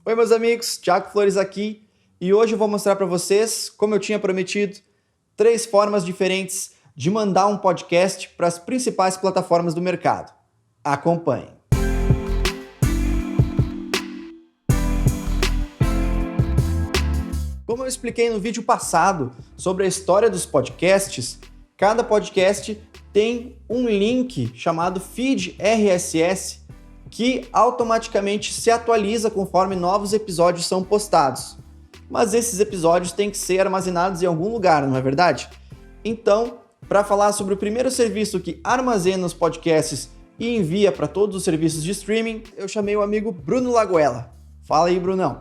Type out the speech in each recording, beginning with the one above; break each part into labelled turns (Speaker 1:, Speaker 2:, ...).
Speaker 1: Oi meus amigos, Thiago Flores aqui e hoje eu vou mostrar para vocês, como eu tinha prometido, 3 formas diferentes de mandar um podcast para as principais plataformas do mercado. Acompanhe! Como eu expliquei no vídeo passado sobre a história dos podcasts, cada podcast tem um link chamado feed RSS que automaticamente se atualiza conforme novos episódios são postados. Mas esses episódios têm que ser armazenados em algum lugar, não é verdade? Então, para falar sobre o primeiro serviço que armazena os podcasts e envia para todos os serviços de streaming, eu chamei o amigo Bruno Lagoela. Fala aí, Brunão.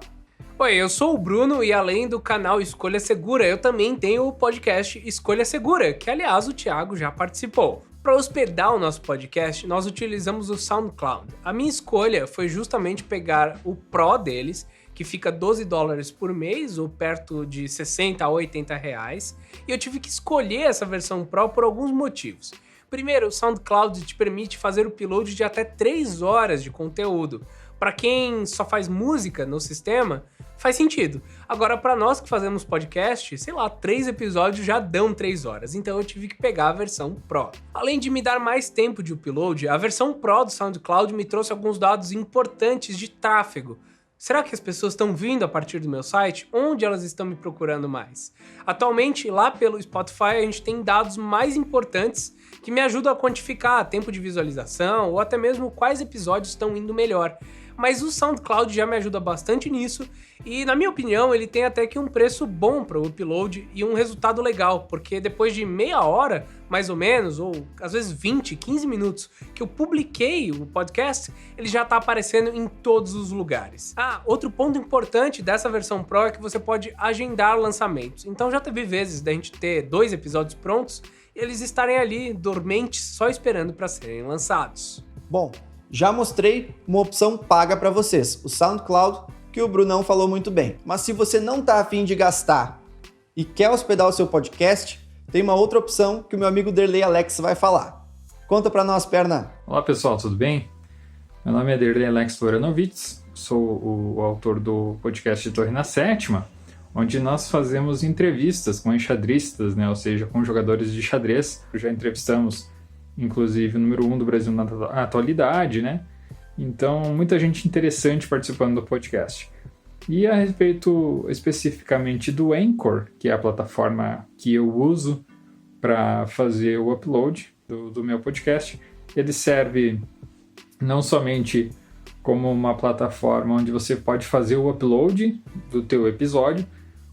Speaker 2: Oi, eu sou o Bruno e além do canal Escolha Segura, eu também tenho o podcast Escolha Segura, que aliás o Thiago já participou. Para hospedar o nosso podcast, nós utilizamos o SoundCloud. A minha escolha foi justamente pegar o Pro deles, que fica $12 por mês, ou perto de 60 a 80 reais, e eu tive que escolher essa versão Pro por alguns motivos. Primeiro, o SoundCloud te permite fazer o upload de até 3 horas de conteúdo. Para quem só faz música no sistema, faz sentido. Agora, para nós que fazemos podcast, 3 episódios já dão 3 horas, então eu tive que pegar a versão Pro. Além de me dar mais tempo de upload, a versão Pro do SoundCloud me trouxe alguns dados importantes de tráfego. Será que as pessoas estão vindo a partir do meu site? Onde elas estão me procurando mais? Atualmente, lá pelo Spotify, a gente tem dados mais importantes que me ajudam a quantificar tempo de visualização ou até mesmo quais episódios estão indo melhor. Mas o SoundCloud já me ajuda bastante nisso e, na minha opinião, ele tem até que um preço bom para o upload e um resultado legal, porque depois de meia hora, mais ou menos, ou às vezes 20, 15 minutos que eu publiquei o podcast, ele já está aparecendo em todos os lugares. Outro ponto importante dessa versão Pro é que você pode agendar lançamentos. Então já teve vezes da gente ter 2 episódios prontos e eles estarem ali dormentes só esperando para serem lançados.
Speaker 1: Bom, já mostrei uma opção paga para vocês, o SoundCloud, que o Brunão falou muito bem. Mas se você não está a fim de gastar e quer hospedar o seu podcast, tem uma outra opção que o meu amigo Derlei Alex vai falar. Conta para nós, Perna.
Speaker 3: Olá pessoal, tudo bem? Meu nome é Derlei Alex Loranovitz, sou o autor do podcast Torre na Sétima, onde nós fazemos entrevistas com enxadristas, né? Ou seja, com jogadores de xadrez. Já entrevistamos inclusive o número 1 do Brasil na atualidade, né? Então, muita gente interessante participando do podcast. E a respeito especificamente do Anchor, que é a plataforma que eu uso para fazer o upload do meu podcast, ele serve não somente como uma plataforma onde você pode fazer o upload do teu episódio,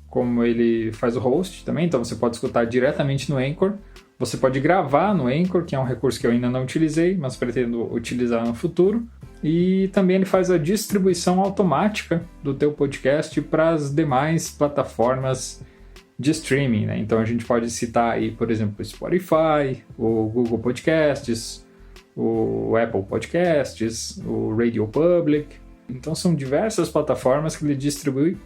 Speaker 3: como ele faz o host também, então você pode escutar diretamente no Anchor. Você pode gravar no Anchor, que é um recurso que eu ainda não utilizei, mas pretendo utilizar no futuro. E também ele faz a distribuição automática do teu podcast para as demais plataformas de streaming, né? Então a gente pode citar aí, por exemplo, o Spotify, o Google Podcasts, o Apple Podcasts, o Radio Public. Então são diversas plataformas que ele distribui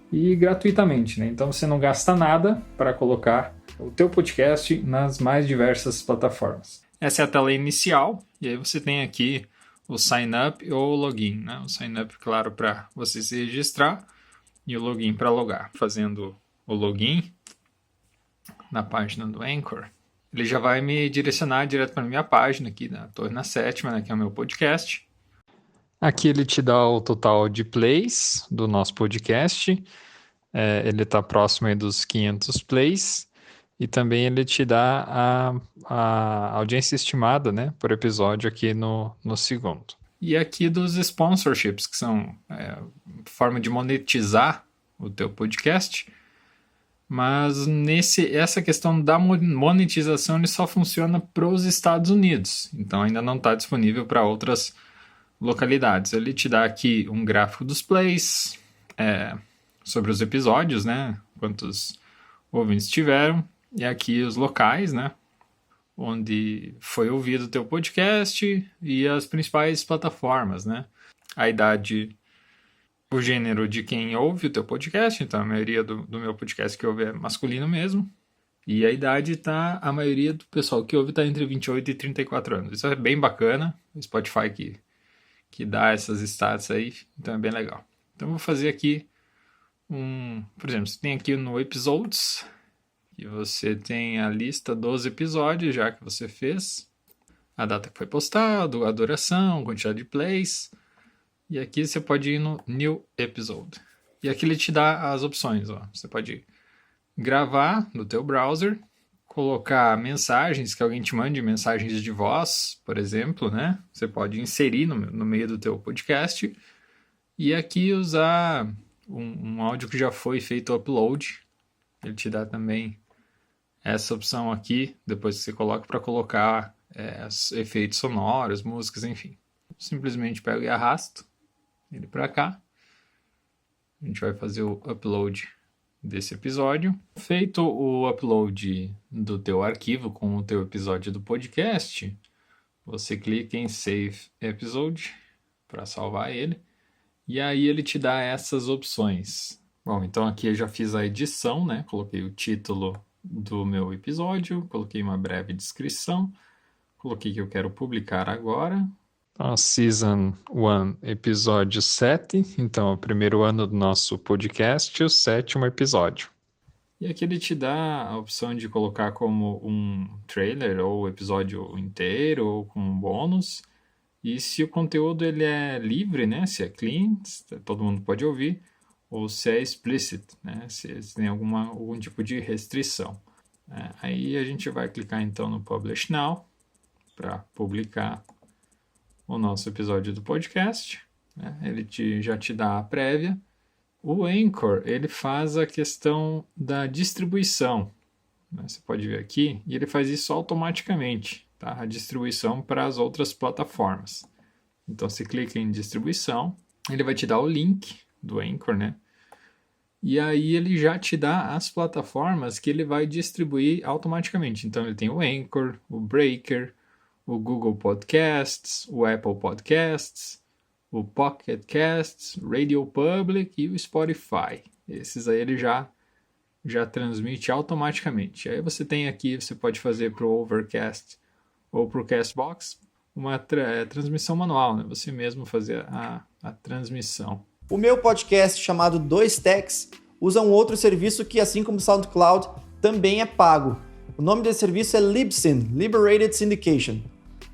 Speaker 3: e gratuitamente, né? Então você não gasta nada para colocar o teu podcast nas mais diversas plataformas. Essa é a tela inicial, e aí você tem aqui o sign up ou o login, né? O sign up, claro, para você se registrar e o login para logar. Fazendo o login na página do Anchor, ele já vai me direcionar direto para a minha página aqui da Torre na Sétima, né, que é o meu podcast. Aqui ele te dá o total de plays do nosso podcast. Ele está próximo aí dos 500 plays. E também ele te dá a audiência estimada, né, por episódio aqui no segundo. E aqui dos sponsorships, que são forma de monetizar o teu podcast. Mas essa questão da monetização ele só funciona para os Estados Unidos. Então ainda não está disponível para outras localidades. Ele te dá aqui um gráfico dos plays, sobre os episódios, né, quantos ouvintes tiveram. E aqui os locais, né, onde foi ouvido o teu podcast e as principais plataformas, né. A idade, o gênero de quem ouve o teu podcast, então a maioria do meu podcast que ouve é masculino mesmo. E a idade a maioria do pessoal que ouve está entre 28 e 34 anos. Isso é bem bacana, o Spotify que dá essas stats aí, então é bem legal. Então, eu vou fazer aqui por exemplo, você tem aqui no Episodes, e você tem a lista dos episódios já que você fez, a data que foi postado, a duração, quantidade de plays, e aqui você pode ir no New Episode. E aqui ele te dá as opções, ó. Você pode gravar no teu browser, colocar mensagens, que alguém te mande mensagens de voz, por exemplo, né? Você pode inserir no meio do teu podcast, e aqui usar um áudio que já foi feito o upload. Ele te dá também essa opção aqui, depois que você coloca, para colocar efeitos sonoros, músicas, enfim. Simplesmente pego e arrasto ele para cá. A gente vai fazer o upload desse episódio. Feito o upload do teu arquivo com o teu episódio do podcast, você clica em Save Episode para salvar ele. E aí ele te dá essas opções. Bom, então aqui eu já fiz a edição, né? Coloquei o título do meu episódio, coloquei uma breve descrição, coloquei que eu quero publicar agora. Então, Season 1, episódio 7. Então, o primeiro ano do nosso podcast, o 7º episódio. E aqui ele te dá a opção de colocar como um trailer, ou episódio inteiro, ou com um bônus. E se o conteúdo ele é livre, né? Se é clean, todo mundo pode ouvir, ou se é explicit, né? Se tem algum tipo de restrição. Aí a gente vai clicar então no Publish Now para publicar o nosso episódio do podcast. Né? Ele já te dá a prévia. O Anchor, ele faz a questão da distribuição. Né? Você pode ver aqui, e ele faz isso automaticamente. Tá? A distribuição para as outras plataformas. Então, você clica em distribuição, ele vai te dar o link do Anchor, né? E aí ele já te dá as plataformas que ele vai distribuir automaticamente. Então, ele tem o Anchor, o Breaker, o Google Podcasts, o Apple Podcasts, o Pocket Casts, Radio Public e o Spotify. Esses aí ele já transmite automaticamente. Aí você tem aqui, você pode fazer para o Overcast ou para o Castbox, uma transmissão manual, né? Você mesmo fazer a transmissão.
Speaker 1: O meu podcast, chamado 2Techs, usa um outro serviço que, assim como o SoundCloud, também é pago. O nome desse serviço é Libsyn, Liberated Syndication.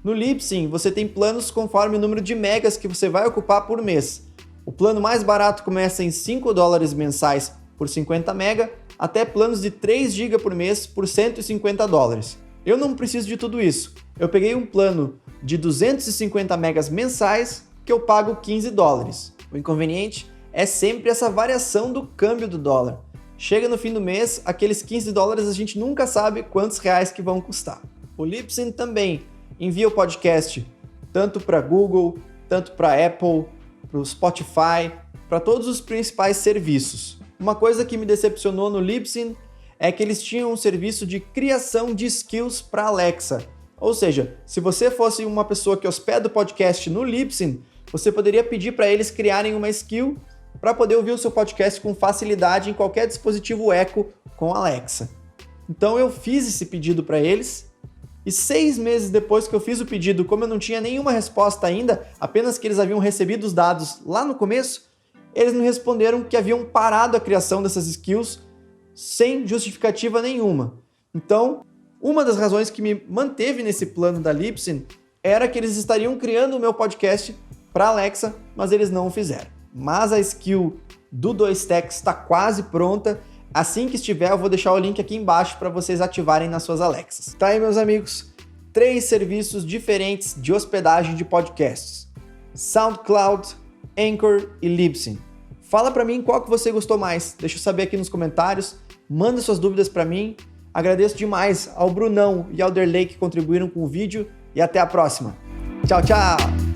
Speaker 1: No Libsyn, você tem planos conforme o número de megas que você vai ocupar por mês. O plano mais barato começa em $5 mensais por 50 mega, até planos de 3 GB por mês por $150. Eu não preciso de tudo isso. Eu peguei um plano de 250 megas mensais que eu pago $15. O inconveniente é sempre essa variação do câmbio do dólar. Chega no fim do mês, aqueles $15 a gente nunca sabe quantos reais que vão custar. O Libsyn também envia o podcast tanto para Google, tanto para Apple, para o Spotify, para todos os principais serviços. Uma coisa que me decepcionou no Libsyn é que eles tinham um serviço de criação de skills para Alexa. Ou seja, se você fosse uma pessoa que hospeda o podcast no Libsyn, você poderia pedir para eles criarem uma skill para poder ouvir o seu podcast com facilidade em qualquer dispositivo Echo com Alexa. Então eu fiz esse pedido para eles e 6 meses depois que eu fiz o pedido, como eu não tinha nenhuma resposta ainda, apenas que eles haviam recebido os dados lá no começo, eles me responderam que haviam parado a criação dessas skills sem justificativa nenhuma. Então, uma das razões que me manteve nesse plano da Libsyn era que eles estariam criando o meu podcast para Alexa, mas eles não o fizeram. Mas a skill do 2Techs está quase pronta. Assim que estiver, eu vou deixar o link aqui embaixo para vocês ativarem nas suas Alexas. Tá aí, meus amigos, 3 serviços diferentes de hospedagem de podcasts: SoundCloud, Anchor e Libsyn. Fala para mim qual que você gostou mais. Deixa eu saber aqui nos comentários. Manda suas dúvidas para mim. Agradeço demais ao Brunão e ao Derlei que contribuíram com o vídeo. E até a próxima. Tchau, tchau!